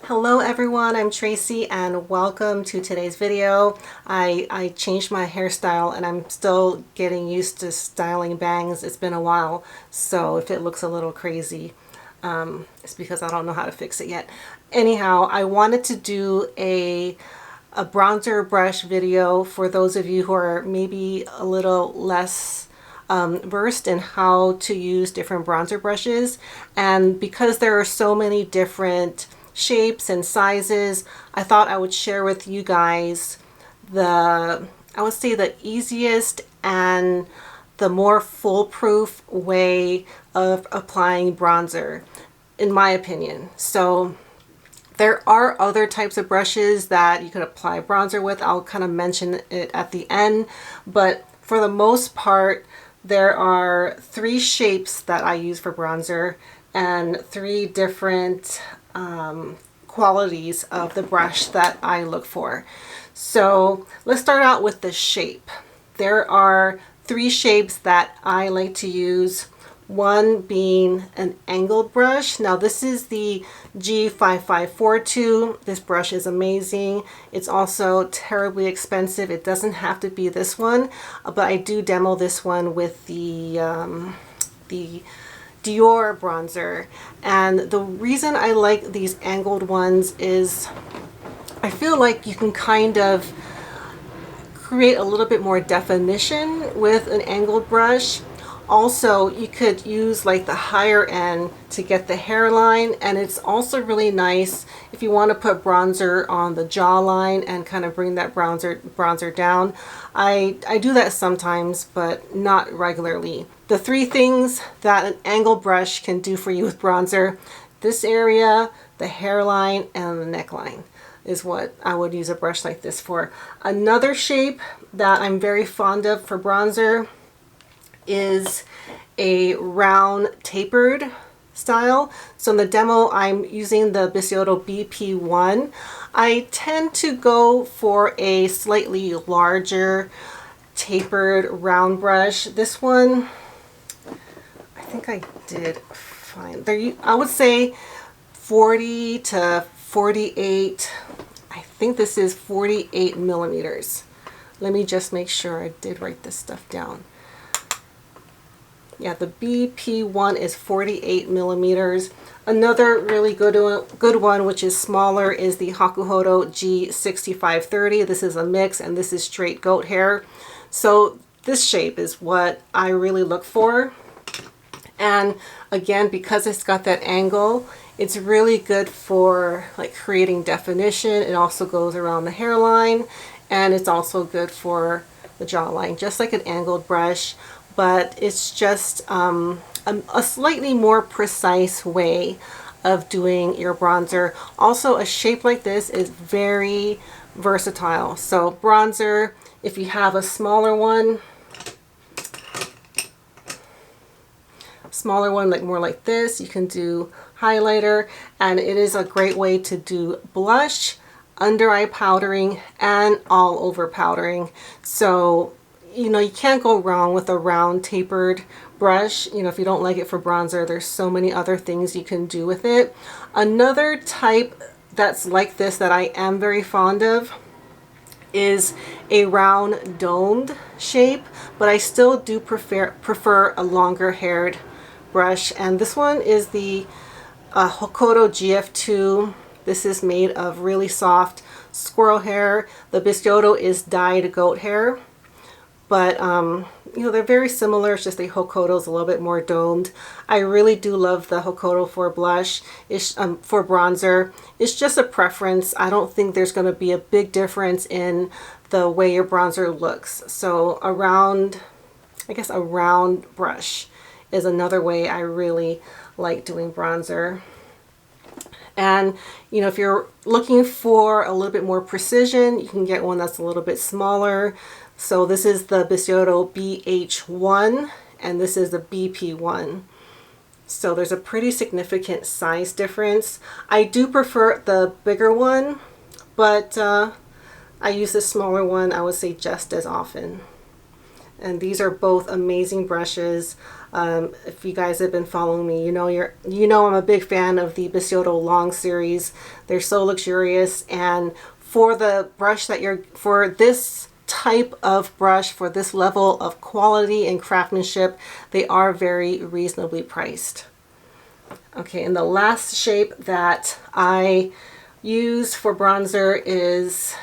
Hello everyone, I'm Tracy and welcome to today's video. I changed my hairstyle and I'm still getting used to styling bangs. It's been a while, so if it looks a little crazy, it's because I don't know how to fix it yet. Anyhow, I wanted to do a bronzer brush video for those of you who are maybe a little less versed in how to use different bronzer brushes. And because there are so many different shapes and sizes, I thought I would share with you guys I would say the easiest and the more foolproof way of applying bronzer, in my opinion. So there are other types of brushes that you could apply bronzer with. I'll kind of mention it at the end, but for the most part, there are 3 shapes that I use for bronzer and 3 different qualities of the brush that I look for. So let's start out with the shape. There are 3 shapes that I like to use. One being an angled brush. Now this is the G5542. This brush is amazing. It's also terribly expensive. It doesn't have to be this one, but I do demo this one with the Dior bronzer. And the reason I like these angled ones is I feel like you can kind of create a little bit more definition with an angled brush. Also, you could use like the higher end to get the hairline, and it's also really nice if you want to put bronzer on the jawline and kind of bring that bronzer down. I do that sometimes, but not regularly. The 3 things that an angled brush can do for you with bronzer: this area, the hairline, and the neckline is what I would use a brush like this for. Another shape that I'm very fond of for bronzer is a round tapered style. So in the demo, I'm using the Bristles BP1. I tend to go for a slightly larger tapered round brush. This one, I think I did fine. I would say 40 to 48. I think this is 48 millimeters. Let me just make sure I did write this stuff down. Yeah, the BP1 is 48 millimeters. Another really good one, which is smaller, is the Hakuhodo G6530. This is a mix, and this is straight goat hair. So this shape is what I really look for. And again, because it's got that angle, it's really good for like creating definition. It also goes around the hairline, and it's also good for the jawline, just like an angled brush. But it's just a slightly more precise way of doing your bronzer. Also, a shape like this is very versatile. So bronzer, if you have a smaller one like more like this, you can do highlighter, and it is a great way to do blush, under eye powdering, and all over powdering. So you know, you can't go wrong with a round tapered brush. You know, if you don't like it for bronzer, there's so many other things you can do with it. Another type that's like this that I am very fond of is a round domed shape, but I still do prefer a longer haired brush. And this one is the Hokoto GF2. This is made of really soft squirrel hair. The Bristles is dyed goat hair. But, you know, they're very similar. It's just the Hokoto's a little bit more domed. I really do love the Hokoto for blush, for bronzer. It's just a preference. I don't think there's going to be a big difference in the way your bronzer looks. So a round brush is another way I really like doing bronzer. And, you know, if you're looking for a little bit more precision, you can get one that's a little bit smaller. So this is the Bristles BH1, and this is the BP1. So there's a pretty significant size difference. I do prefer the bigger one, but I use the smaller one, I would say, just as often. And these are both amazing brushes. If you guys have been following me, you know I'm a big fan of the Bisotto Long series. They're so luxurious, and for the brush for this type of brush, for this level of quality and craftsmanship, they are very reasonably priced. Okay, and the last shape that I use for bronzer is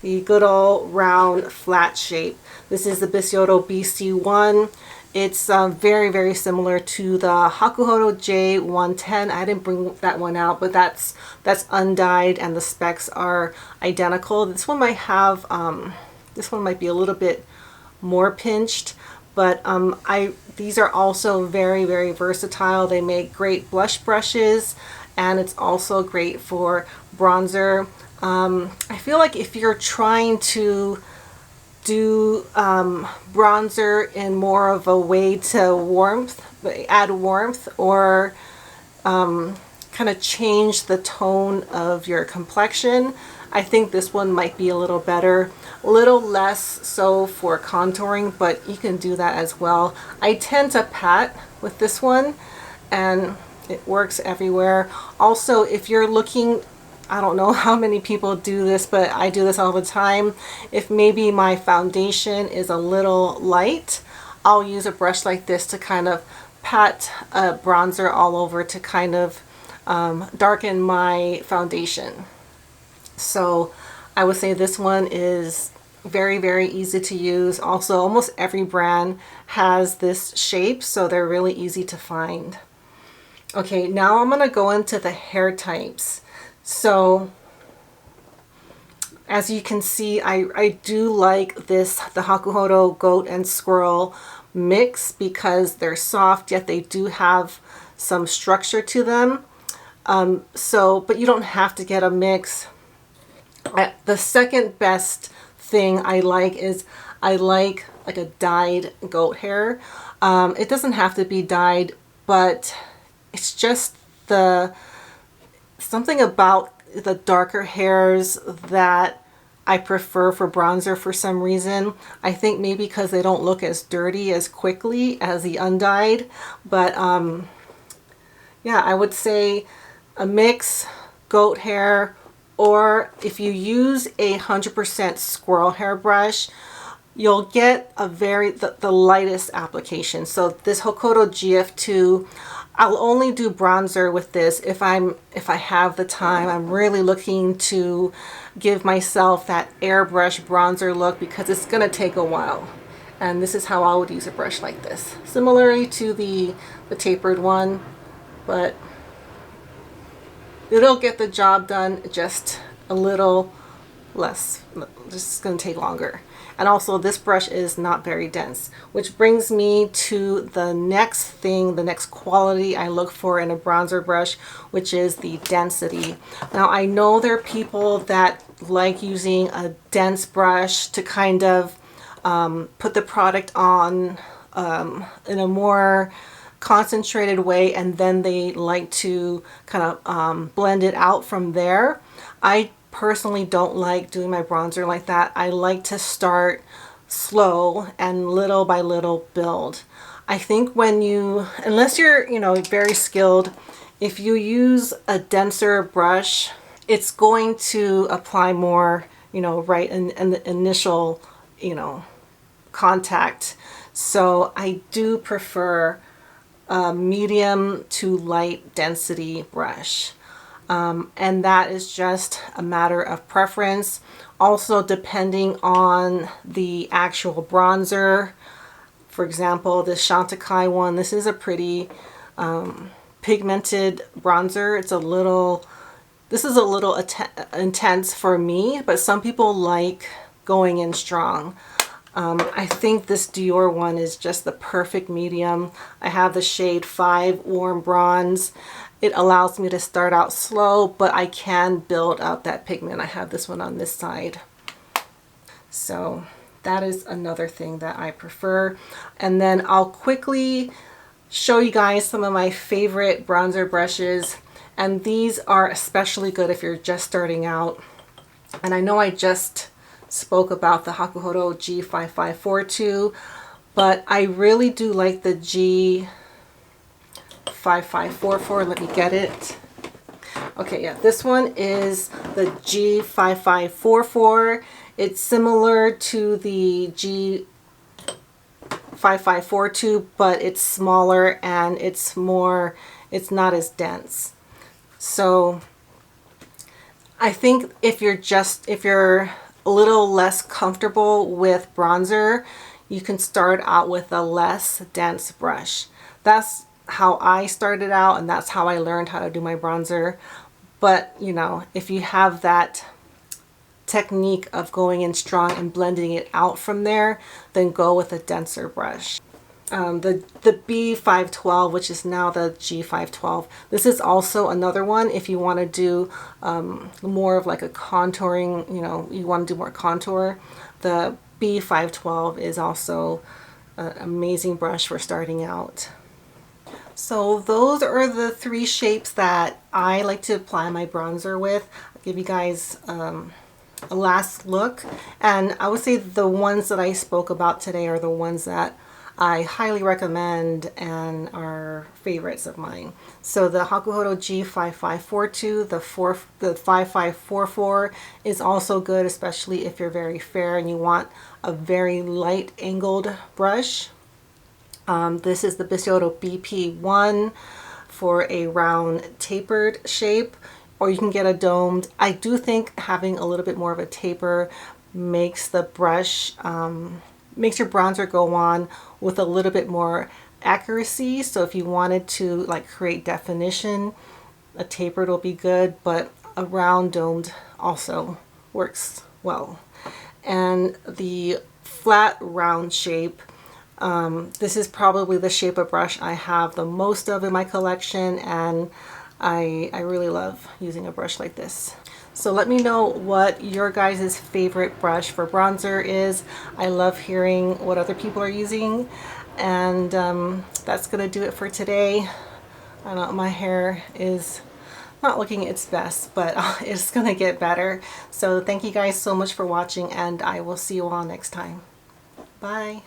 the good old round flat shape. This is the Bisotto BC1. It's very, very similar to the Hakuhodo J110. I didn't bring that one out, but that's undyed and the specs are identical. This one might have, this one might be a little bit more pinched, but these are also very, very versatile. They make great blush brushes, and it's also great for bronzer. I feel like if you're trying to do bronzer in more of a way to add warmth, or kind of change the tone of your complexion, I think this one might be a little better. A little less so for contouring, but you can do that as well. I tend to pat with this one, and it works everywhere. Also, if you're looking, I don't know how many people do this, but I do this all the time. If maybe my foundation is a little light, I'll use a brush like this to kind of pat a bronzer all over to kind of darken my foundation. So I would say this one is very, very easy to use. Also, almost every brand has this shape, so they're really easy to find. Okay, now I'm going to go into the hair types. So as you can see, I do like the Hakuhodo goat and squirrel mix because they're soft, yet they do have some structure to them. But you don't have to get a mix. The second best thing I like is I like a dyed goat hair. It doesn't have to be dyed, but it's just something about the darker hairs that I prefer for bronzer for some reason. I think maybe because they don't look as dirty as quickly as the undyed. But yeah, I would say a mix, goat hair, or if you use 100% squirrel hair brush, you'll get the lightest application. So this Hokuto GF2, I'll only do bronzer with this if I have the time. I'm really looking to give myself that airbrush bronzer look because it's gonna take a while. And this is how I would use a brush like this. Similarly to the tapered one, but it'll get the job done just a little less. Just gonna take longer. And also this brush is not very dense, which brings me to the next thing, the next quality I look for in a bronzer brush, which is the density. Now I know there are people that like using a dense brush to kind of put the product on in a more concentrated way, and then they like to kind of blend it out from there. I personally don't like doing my bronzer like that. I like to start slow and little by little build. I think unless you're, very skilled, if you use a denser brush, it's going to apply more, right in the initial, contact. So I do prefer a medium to light density brush. And that is just a matter of preference. Also, depending on the actual bronzer. For example, the Chantecaille one, this is a pretty pigmented bronzer. This is a little intense for me, but some people like going in strong. I think this Dior one is just the perfect medium. I have the shade 5 Warm Bronze. It allows me to start out slow, but I can build up that pigment. I have this one on this side. So that is another thing that I prefer. And then I'll quickly show you guys some of my favorite bronzer brushes. And these are especially good if you're just starting out. And I know I just spoke about the Hakuhodo G5542, but I really do like the G5544. Let me get it. Okay, yeah, this one is the G5544. It's similar to the G5542, but it's smaller and it's not as dense. So I think if you're a little less comfortable with bronzer, you can start out with a less dense brush. That's how I started out, and that's how I learned how to do my bronzer. But you know, if you have that technique of going in strong and blending it out from there, then go with a denser brush. The B512, which is now the G512. This is also another one if you want to do more of like a contouring, you know, you want to do more contour. The B512 is also an amazing brush for starting out. So those are the 3 shapes that I like to apply my bronzer with. I'll give you guys a last look, and I would say the ones that I spoke about today are the ones that I highly recommend and are favorites of mine. So the Hakuhodo G5542, the 5544 is also good, especially if you're very fair and you want a very light angled brush. This is the Bisyoto BP1 for a round tapered shape, or you can get a domed. I do think having a little bit more of a taper makes the brush, makes your bronzer go on with a little bit more accuracy. So if you wanted to like create definition, a tapered will be good, but a round domed also works well. And the flat round shape, this is probably the shape of brush I have the most of in my collection, and I really love using a brush like this. So let me know what your guys' favorite brush for bronzer is. I love hearing what other people are using. And that's gonna do it for today. I know my hair is not looking its best, but it's gonna get better. So thank you guys so much for watching, and I will see you all next time. Bye.